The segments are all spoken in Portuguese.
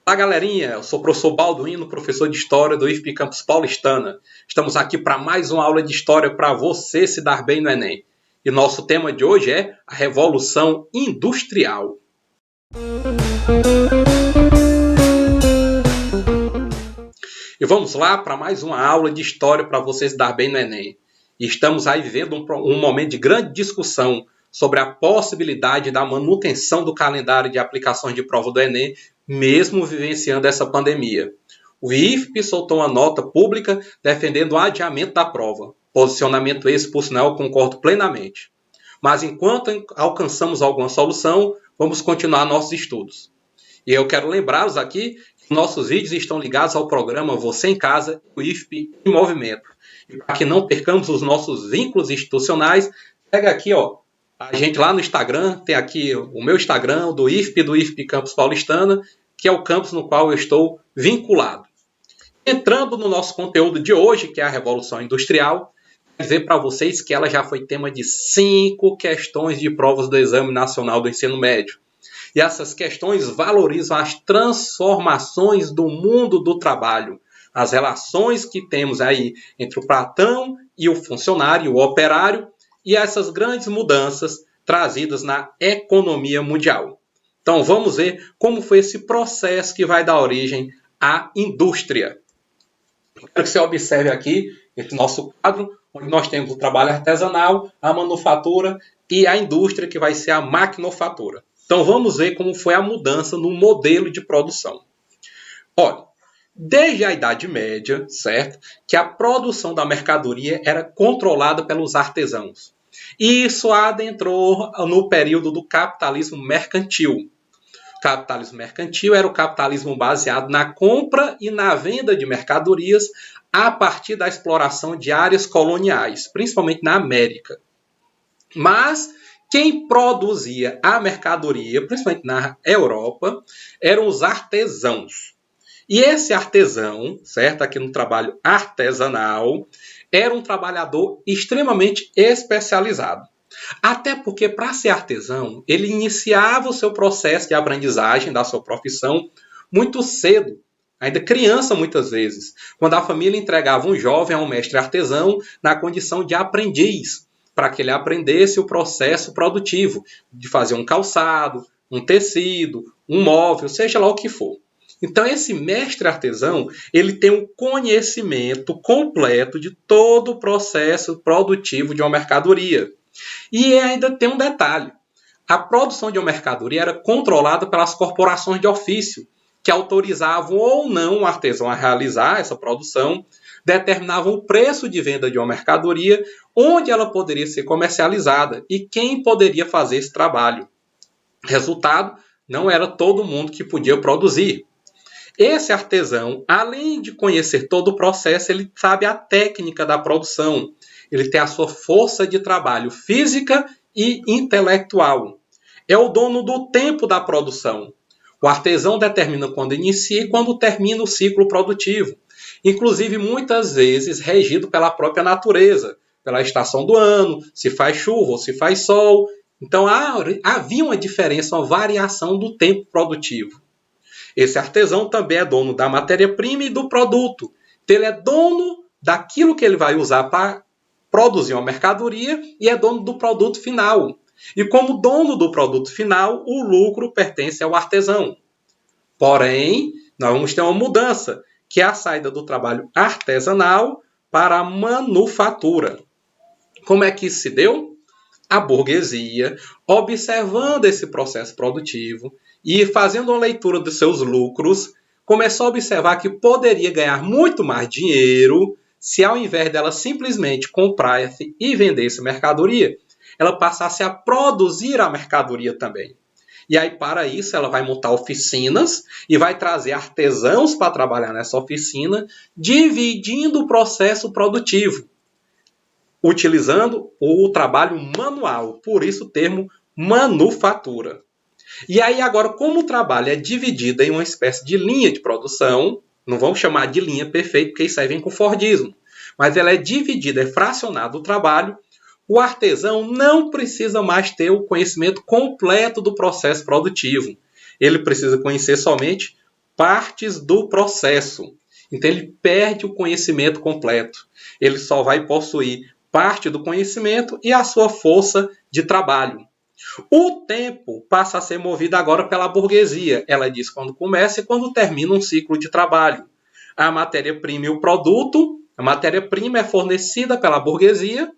Olá, galerinha, eu sou o professor Balduino, professor de História do IFP Campus Paulistana. Estamos aqui para mais uma aula de História para você se dar bem no Enem. E nosso tema de hoje é a Revolução Industrial. E vamos lá para mais uma aula de História para você se dar bem no Enem. E estamos aí vivendo um momento de grande discussão sobre a possibilidade da manutenção do calendário de aplicações de prova do Enem, mesmo vivenciando essa pandemia. O IFP soltou uma nota pública defendendo o adiamento da prova. Posicionamento esse, por sinal, eu concordo plenamente. Mas enquanto alcançamos alguma solução, vamos continuar nossos estudos. E eu quero lembrá-los aqui que nossos vídeos estão ligados ao programa Você em Casa e o IFP em Movimento. E para que não percamos os nossos vínculos institucionais, pega aqui, a gente lá no Instagram, tem aqui o meu Instagram, do IFP Campus Paulistana, que é o campus no qual eu estou vinculado. Entrando no nosso conteúdo de hoje, que é a Revolução Industrial, quero dizer para vocês que ela já foi tema de 5 questões de provas do Exame Nacional do Ensino Médio. E essas questões valorizam as transformações do mundo do trabalho, as relações que temos aí entre o patrão e o funcionário, o operário, e essas grandes mudanças trazidas na economia mundial. Então vamos ver como foi esse processo que vai dar origem à indústria. Quero que você observe aqui esse nosso quadro, onde nós temos o trabalho artesanal, a manufatura e a indústria, que vai ser a maquinofatura. Então vamos ver como foi a mudança no modelo de produção. Olha, desde a Idade Média, certo, que a produção da mercadoria era controlada pelos artesãos. E isso adentrou no período do capitalismo mercantil. O capitalismo mercantil era o capitalismo baseado na compra e na venda de mercadorias a partir da exploração de áreas coloniais, principalmente na América. Mas quem produzia a mercadoria, principalmente na Europa, eram os artesãos. E esse artesão, certo, aqui no trabalho artesanal, era um trabalhador extremamente especializado. Até porque, para ser artesão, ele iniciava o seu processo de aprendizagem da sua profissão muito cedo, ainda criança muitas vezes, quando a família entregava um jovem a um mestre artesão na condição de aprendiz, para que ele aprendesse o processo produtivo de fazer um calçado, um tecido, um móvel, seja lá o que for. Então esse mestre artesão, ele tem um conhecimento completo de todo o processo produtivo de uma mercadoria. E ainda tem um detalhe, a produção de uma mercadoria era controlada pelas corporações de ofício, que autorizavam ou não o artesão a realizar essa produção, determinavam o preço de venda de uma mercadoria, onde ela poderia ser comercializada e quem poderia fazer esse trabalho. Resultado, não era todo mundo que podia produzir. Esse artesão, além de conhecer todo o processo, ele sabe a técnica da produção. Ele tem a sua força de trabalho física e intelectual. É o dono do tempo da produção. O artesão determina quando inicia e quando termina o ciclo produtivo. Inclusive, muitas vezes, regido pela própria natureza, pela estação do ano, se faz chuva ou se faz sol. Então, havia uma diferença, uma variação do tempo produtivo. Esse artesão também é dono da matéria-prima e do produto. Então, ele é dono daquilo que ele vai usar para produzir uma mercadoria e é dono do produto final. E como dono do produto final, o lucro pertence ao artesão. Porém, nós vamos ter uma mudança, que é a saída do trabalho artesanal para a manufatura. Como é que isso se deu? A burguesia, observando esse processo produtivo e fazendo uma leitura dos seus lucros, começou a observar que poderia ganhar muito mais dinheiro se, ao invés dela simplesmente comprar e vender essa mercadoria, ela passasse a produzir a mercadoria também. E aí, para isso, ela vai montar oficinas e vai trazer artesãos para trabalhar nessa oficina, dividindo o processo produtivo, utilizando o trabalho manual, por isso o termo manufatura. E aí agora, como o trabalho é dividido em uma espécie de linha de produção, não vamos chamar de linha perfeita, porque isso aí vem com Fordismo, mas ela é dividida, é fracionado o trabalho, o artesão não precisa mais ter o conhecimento completo do processo produtivo. Ele precisa conhecer somente partes do processo. Então ele perde o conhecimento completo. Ele só vai possuir parte do conhecimento e a sua força de trabalho. O tempo passa a ser movido agora pela burguesia. Ela diz quando começa e quando termina um ciclo de trabalho. A matéria-prima e o produto, a matéria-prima é fornecida pela burguesia,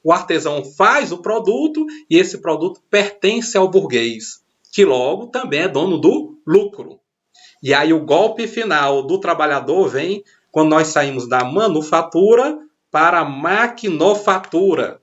o artesão faz o produto e esse produto pertence ao burguês, que logo também é dono do lucro. E aí o golpe final do trabalhador vem quando nós saímos da manufatura para a maquinofatura,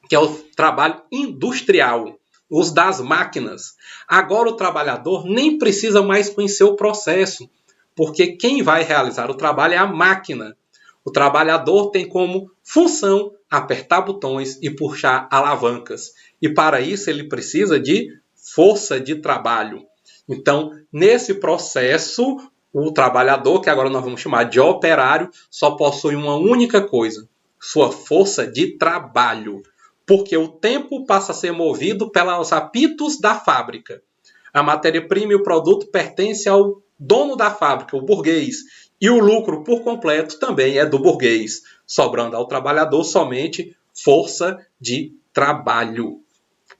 que é o trabalho industrial, uso das máquinas. Agora o trabalhador nem precisa mais conhecer o processo, porque quem vai realizar o trabalho é a máquina. O trabalhador tem como função apertar botões e puxar alavancas. E para isso ele precisa de força de trabalho. Então, nesse processo, o trabalhador, que agora nós vamos chamar de operário, só possui uma única coisa: sua força de trabalho. Porque o tempo passa a ser movido pelos apitos da fábrica. A matéria-prima e o produto pertencem ao dono da fábrica, o burguês. E o lucro por completo também é do burguês, sobrando ao trabalhador somente força de trabalho.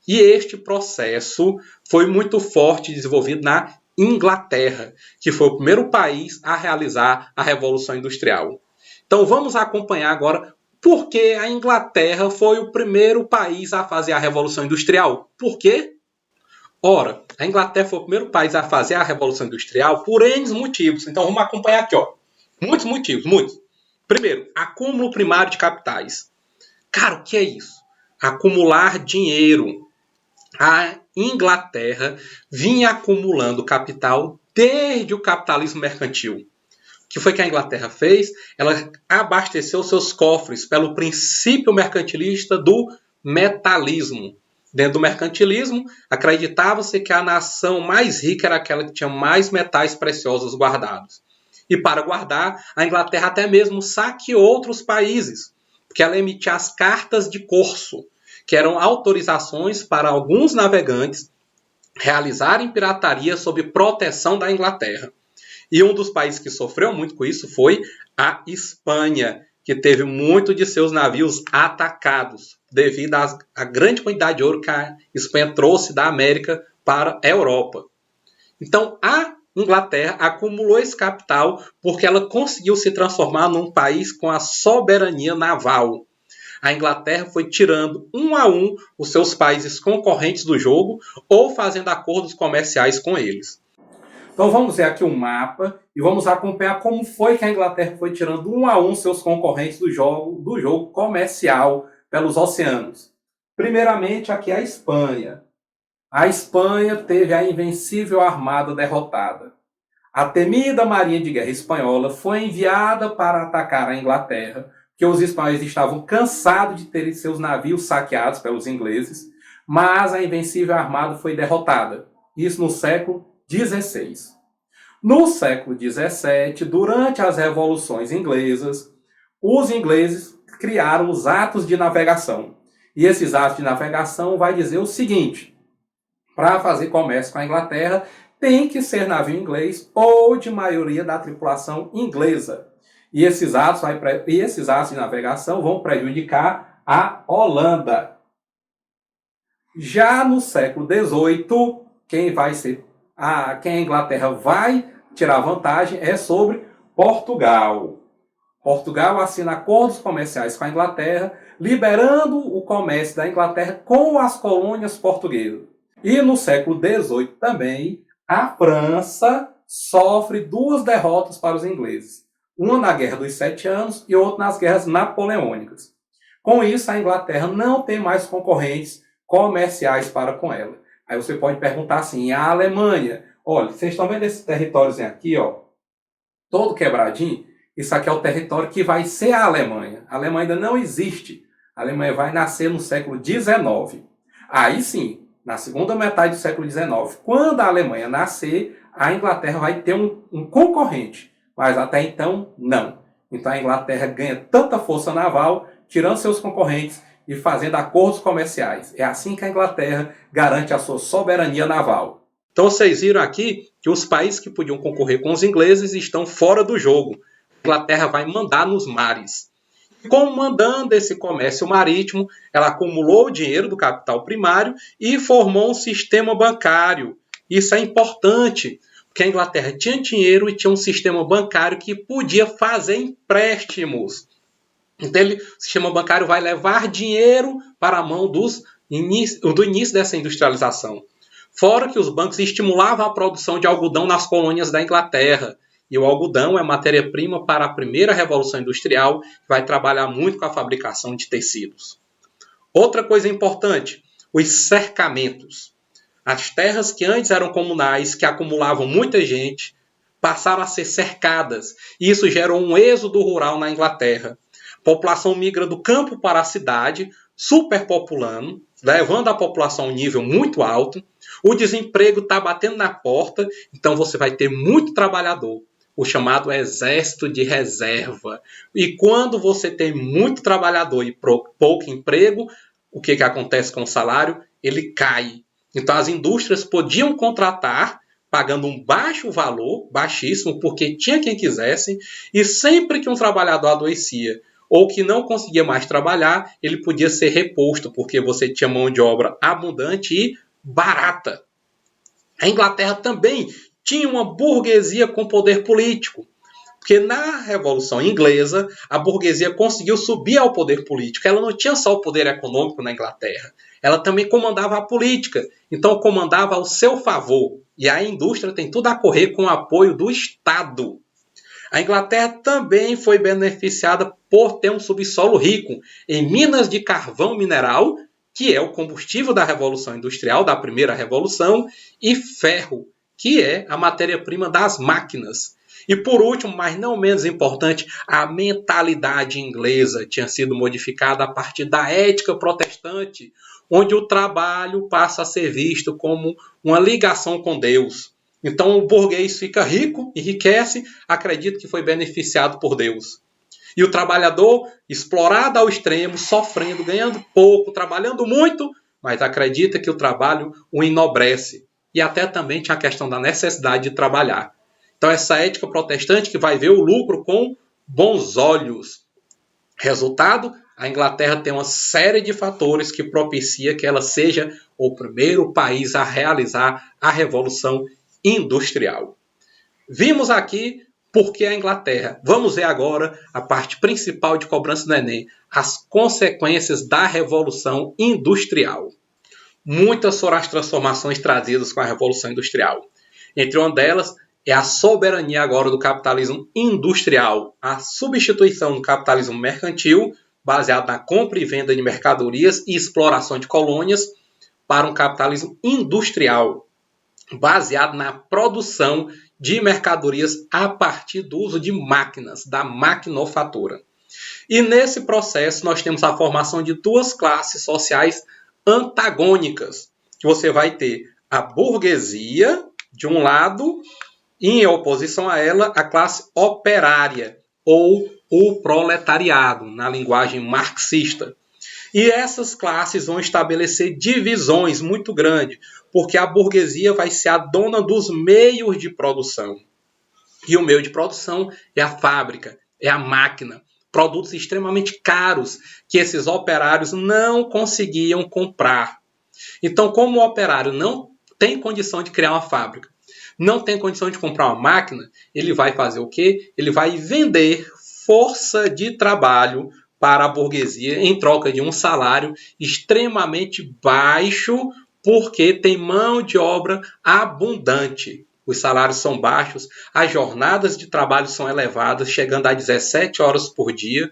E este processo foi muito forte desenvolvido na Inglaterra, que foi o primeiro país a realizar a Revolução Industrial. Então vamos acompanhar agora por que a Inglaterra foi o primeiro país a fazer a Revolução Industrial. Por quê? Ora, a Inglaterra foi o primeiro país a fazer a Revolução Industrial por N motivos. Então vamos acompanhar aqui, ó. Muitos motivos, muitos. Primeiro, acúmulo primário de capitais. Cara, o que é isso? Acumular dinheiro. A Inglaterra vinha acumulando capital desde o capitalismo mercantil. O que foi que a Inglaterra fez? Ela abasteceu seus cofres pelo princípio mercantilista do metalismo. Dentro do mercantilismo, acreditava-se que a nação mais rica era aquela que tinha mais metais preciosos guardados. E para guardar, a Inglaterra até mesmo saqueou outros países, porque ela emitia as cartas de corso, que eram autorizações para alguns navegantes realizarem pirataria sob proteção da Inglaterra. E um dos países que sofreu muito com isso foi a Espanha, que teve muito de seus navios atacados, devido à grande quantidade de ouro que a Espanha trouxe da América para a Europa. Então, a Inglaterra acumulou esse capital porque ela conseguiu se transformar num país com a soberania naval. A Inglaterra foi tirando um a um os seus países concorrentes do jogo ou fazendo acordos comerciais com eles. Então vamos ver aqui um mapa e vamos acompanhar como foi que a Inglaterra foi tirando um a um seus concorrentes do jogo comercial pelos oceanos. Primeiramente aqui a Espanha. A Espanha teve a invencível armada derrotada. A temida Marinha de Guerra Espanhola foi enviada para atacar a Inglaterra, porque os espanhóis estavam cansados de terem seus navios saqueados pelos ingleses, mas a invencível armada foi derrotada. Isso no século XVI. No século XVII, durante as revoluções inglesas, os ingleses criaram os atos de navegação. E esses atos de navegação vai dizer o seguinte: para fazer comércio com a Inglaterra, tem que ser navio inglês ou de maioria da tripulação inglesa. E esses atos de navegação vão prejudicar a Holanda. Já no século XVIII, quem a Inglaterra vai tirar vantagem é sobre Portugal. Portugal assina acordos comerciais com a Inglaterra, liberando o comércio da Inglaterra com as colônias portuguesas. E no século XVIII também, a França sofre duas derrotas para os ingleses. Uma na Guerra dos Sete Anos e outra nas Guerras Napoleônicas. Com isso, a Inglaterra não tem mais concorrentes comerciais para com ela. Aí você pode perguntar assim, a Alemanha? Olha, vocês estão vendo esse territóriozinho aqui, ó, todo quebradinho? Isso aqui é o território que vai ser a Alemanha. A Alemanha ainda não existe. A Alemanha vai nascer no século XIX. Aí sim, na segunda metade do século XIX, quando a Alemanha nascer, a Inglaterra vai ter um concorrente. Mas até então, não. Então a Inglaterra ganha tanta força naval, tirando seus concorrentes e fazendo acordos comerciais. É assim que a Inglaterra garante a sua soberania naval. Então vocês viram aqui que os países que podiam concorrer com os ingleses estão fora do jogo. A Inglaterra vai mandar nos mares. Comandando esse comércio marítimo, ela acumulou o dinheiro do capital primário e formou um sistema bancário. Isso é importante, porque a Inglaterra tinha dinheiro e tinha um sistema bancário que podia fazer empréstimos. Então, o sistema bancário vai levar dinheiro para a mão do início dessa industrialização. Fora que os bancos estimulavam a produção de algodão nas colônias da Inglaterra. E o algodão é matéria-prima para a primeira revolução industrial, que vai trabalhar muito com a fabricação de tecidos. Outra coisa importante, os cercamentos. As terras que antes eram comunais, que acumulavam muita gente, passaram a ser cercadas. E isso gerou um êxodo rural na Inglaterra. A população migra do campo para a cidade, superpopulando, levando a população a um nível muito alto. O desemprego está batendo na porta, então você vai ter muito trabalhador. O chamado exército de reserva. E quando você tem muito trabalhador e pouco emprego, o que acontece com o salário? Ele cai. Então as indústrias podiam contratar, pagando um baixo valor, baixíssimo, porque tinha quem quisesse, e sempre que um trabalhador adoecia ou que não conseguia mais trabalhar, ele podia ser reposto, porque você tinha mão de obra abundante e barata. A Inglaterra também tinha uma burguesia com poder político, porque na Revolução Inglesa, a burguesia conseguiu subir ao poder político. Ela não tinha só o poder econômico na Inglaterra, ela também comandava a política, então comandava ao seu favor. E a indústria tem tudo a correr com o apoio do Estado. A Inglaterra também foi beneficiada por ter um subsolo rico em minas de carvão mineral, que é o combustível da Revolução Industrial, da primeira revolução, e ferro, que é a matéria-prima das máquinas. E por último, mas não menos importante, a mentalidade inglesa tinha sido modificada a partir da ética protestante, onde o trabalho passa a ser visto como uma ligação com Deus. Então o burguês fica rico, enriquece, acredita que foi beneficiado por Deus. E o trabalhador, explorado ao extremo, sofrendo, ganhando pouco, trabalhando muito, mas acredita que o trabalho o enobrece. E até também tinha a questão da necessidade de trabalhar. Então essa ética protestante que vai ver o lucro com bons olhos. Resultado, a Inglaterra tem uma série de fatores que propicia que ela seja o primeiro país a realizar a Revolução Industrial. Vimos aqui por que a Inglaterra. Vamos ver agora a parte principal de cobrança do Enem, as consequências da Revolução Industrial. Muitas foram as transformações trazidas com a Revolução Industrial. Entre uma delas é a soberania agora do capitalismo industrial, a substituição do capitalismo mercantil, baseado na compra e venda de mercadorias e exploração de colônias, para um capitalismo industrial, baseado na produção de mercadorias a partir do uso de máquinas, da maquinofatura. E nesse processo nós temos a formação de duas classes sociais antagônicas, que você vai ter a burguesia, de um lado, e em oposição a ela, a classe operária, ou o proletariado, na linguagem marxista. E essas classes vão estabelecer divisões muito grandes, porque a burguesia vai ser a dona dos meios de produção. E o meio de produção é a fábrica, é a máquina. Produtos extremamente caros que esses operários não conseguiam comprar. Então, como o operário não tem condição de criar uma fábrica, não tem condição de comprar uma máquina, ele vai fazer o quê? Ele vai vender força de trabalho para a burguesia em troca de um salário extremamente baixo, porque tem mão de obra abundante. Os salários são baixos, as jornadas de trabalho são elevadas, chegando a 17 horas por dia,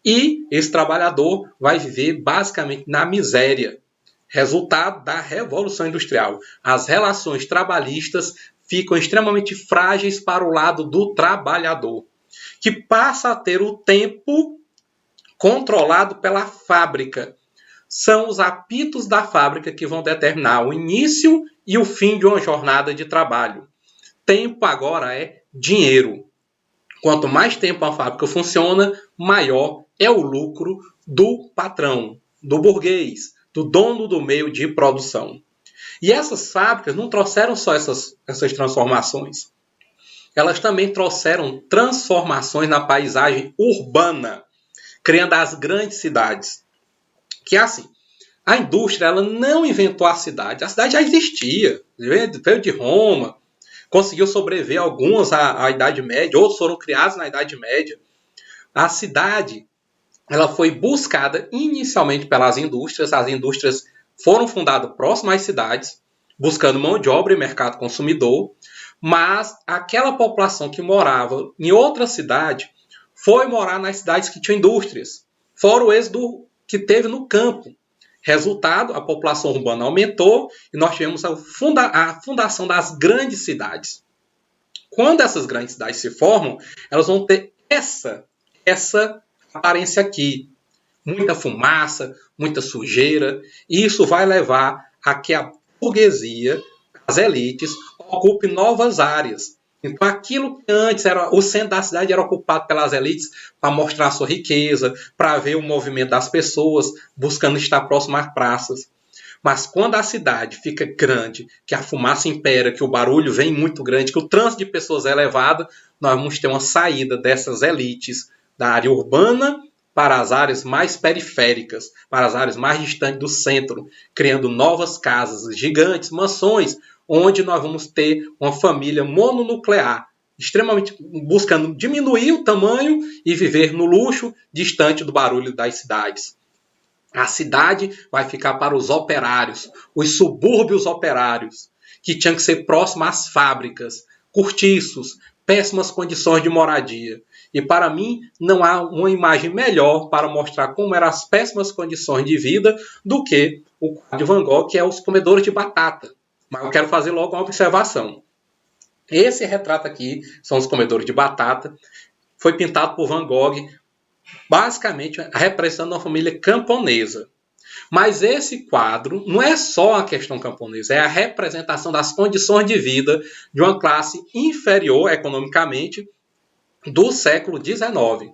e esse trabalhador vai viver basicamente na miséria. Resultado da Revolução Industrial. As relações trabalhistas ficam extremamente frágeis para o lado do trabalhador, que passa a ter o tempo controlado pela fábrica. São os apitos da fábrica que vão determinar o início e o fim de uma jornada de trabalho. Tempo agora é dinheiro. Quanto mais tempo a fábrica funciona, maior é o lucro do patrão, do burguês, do dono do meio de produção. E essas fábricas não trouxeram só essas transformações. Elas também trouxeram transformações na paisagem urbana, criando as grandes cidades. Que é assim, a indústria ela não inventou a cidade já existia, veio de Roma, conseguiu sobreviver algumas à Idade Média, outros foram criados na Idade Média. A cidade ela foi buscada inicialmente pelas indústrias, as indústrias foram fundadas próximas às cidades, buscando mão de obra e mercado consumidor, mas aquela população que morava em outra cidade foi morar nas cidades que tinham indústrias, fora o êxodo que teve no campo. Resultado, a população urbana aumentou e nós tivemos a fundação das grandes cidades. Quando essas grandes cidades se formam, elas vão ter essa aparência aqui. Muita fumaça, muita sujeira, e isso vai levar a que a burguesia, as elites, ocupe novas áreas. Então, aquilo que antes era o centro da cidade era ocupado pelas elites para mostrar a sua riqueza, para ver o movimento das pessoas buscando estar próximo às praças. Mas quando a cidade fica grande, que a fumaça impera, que o barulho vem muito grande, que o trânsito de pessoas é elevado, nós vamos ter uma saída dessas elites da área urbana para as áreas mais periféricas, para as áreas mais distantes do centro, criando novas casas gigantes, mansões, onde nós vamos ter uma família mononuclear, extremamente buscando diminuir o tamanho e viver no luxo, distante do barulho das cidades. A cidade vai ficar para os operários, os subúrbios operários, que tinham que ser próximos às fábricas, cortiços, péssimas condições de moradia. E para mim, não há uma imagem melhor para mostrar como eram as péssimas condições de vida do que o quadro de Van Gogh, que é os comedores de batata. Mas eu quero fazer logo uma observação. Esse retrato aqui são os comedores de batata. Foi pintado por Van Gogh, basicamente representando uma família camponesa. Mas esse quadro não é só a questão camponesa, é a representação das condições de vida de uma classe inferior economicamente do século XIX.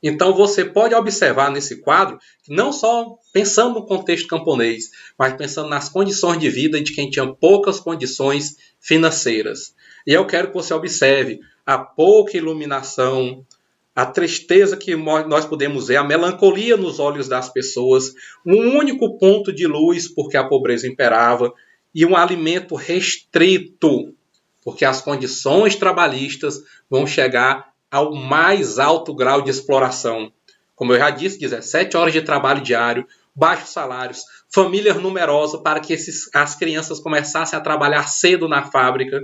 Então você pode observar nesse quadro, não só pensando no contexto camponês, mas pensando nas condições de vida de quem tinha poucas condições financeiras. E eu quero que você observe a pouca iluminação, a tristeza que nós podemos ver, a melancolia nos olhos das pessoas, um único ponto de luz porque a pobreza imperava e um alimento restrito, porque as condições trabalhistas vão chegar ao mais alto grau de exploração. Como eu já disse, 17 horas de trabalho diário, baixos salários, famílias numerosas para que as crianças começassem a trabalhar cedo na fábrica.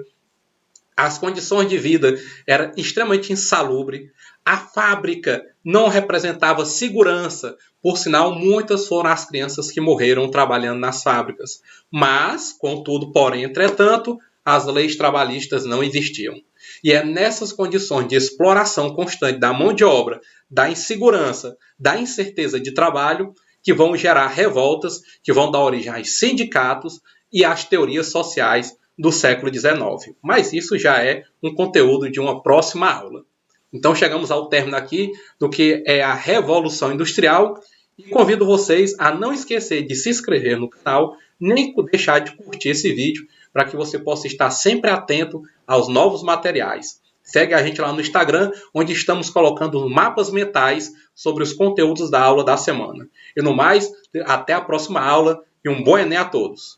As condições de vida eram extremamente insalubres. A fábrica não representava segurança. Por sinal, muitas foram as crianças que morreram trabalhando nas fábricas. Mas, contudo, porém, entretanto, as leis trabalhistas não existiam. E é nessas condições de exploração constante da mão de obra, da insegurança, da incerteza de trabalho, que vão gerar revoltas, que vão dar origem aos sindicatos e às teorias sociais do século XIX. Mas isso já é um conteúdo de uma próxima aula. Então chegamos ao término aqui do que é a Revolução Industrial e convido vocês a não esquecer de se inscrever no canal, nem deixar de curtir esse vídeo, para que você possa estar sempre atento aos novos materiais. Segue a gente lá no Instagram, onde estamos colocando mapas mentais sobre os conteúdos da aula da semana. E no mais, até a próxima aula e um bom Enem a todos!